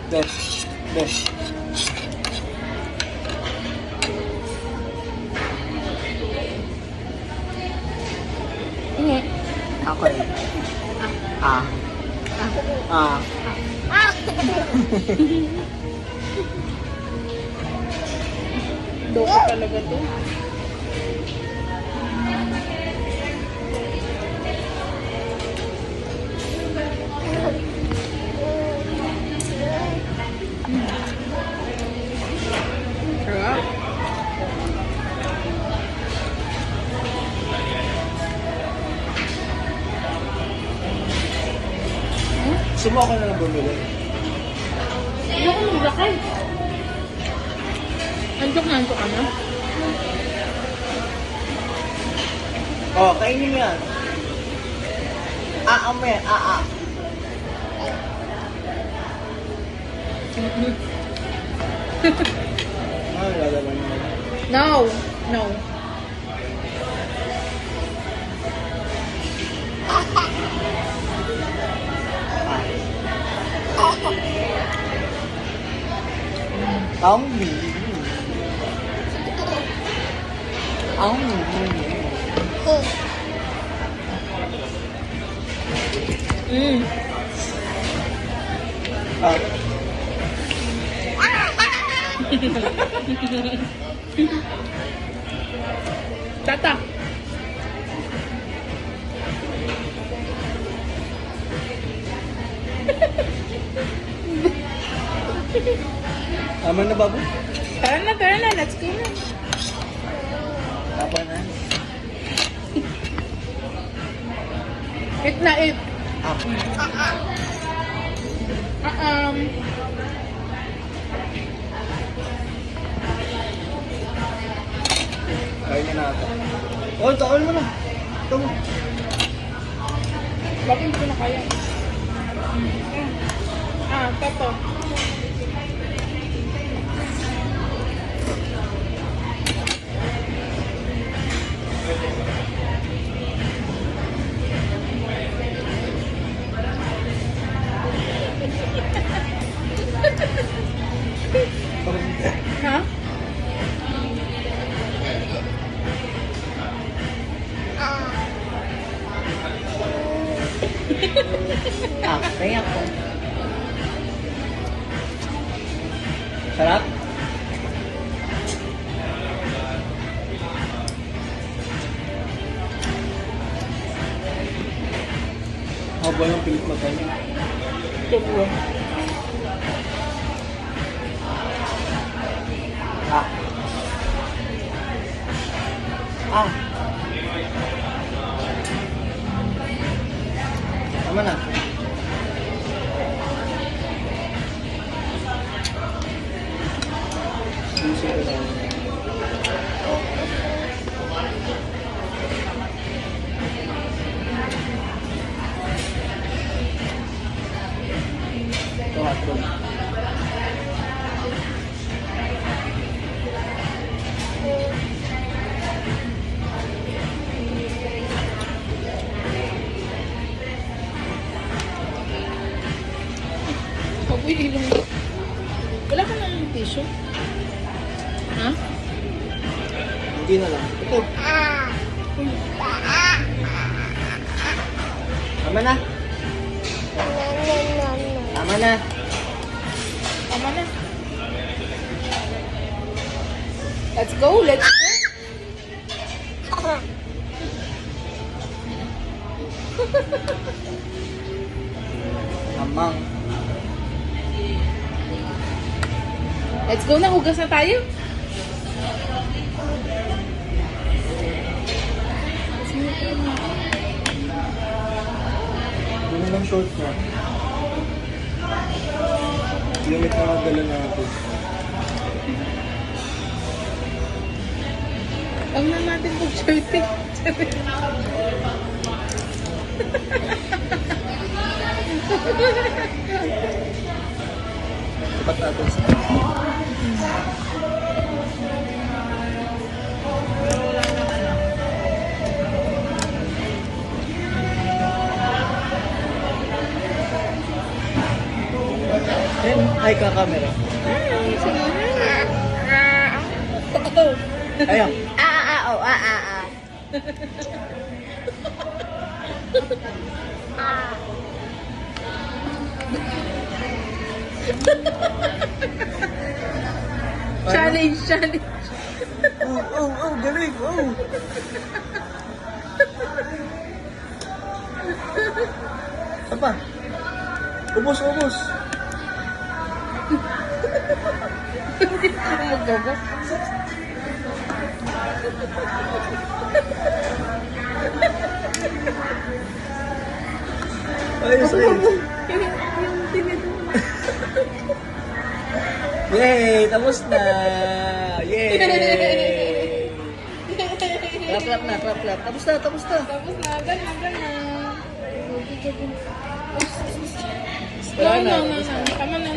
Des. Des. Hindi. Ako eh. Ah. Ah. Doko talaga to. Sarap. Sumo ako na lang bumili. Ayoko maglakay. Antok na antok ka na? Oh, kainin mo yan. Ah, ame. Ah, ah. Ah, lalaban mo. No. No. Ông gì? Ông gì? Ờ. Tata. Tama na, babu? Tara na. Let's go na. Tama na. Eat na eat. Ako. Kainin na ako. Oh, tawal mo na. Ito mo. Bakit hindi ko na kaya? Tato. Ha? Ah, kaya ako. Sarap? Haba yung pilit mata niya. Sobra. Ah. Ah. Tama na. Busy ko na. Ito hotdog. Uy, ilong. Wala ka naman tissue? Ha? Hindi na lang. Ito. Tama na. Tama na. Tama na. Let's go. Amang. Let's go na. Hugas na tayo. Yun lang short na. Limit na magdala natin. Ang na natin po shirt eh. Tapat natin sa... Then, hi ka camera. Hi, sige. Ayan. Challenge, challenge. Galing, Apa? Ubus. Hindi ko magawa. Ayos. Yung tinid mo. Yay! Tapos na! Yay! Clap na. Tapos na. Tapos na, ganun. Wala na. No. Tama na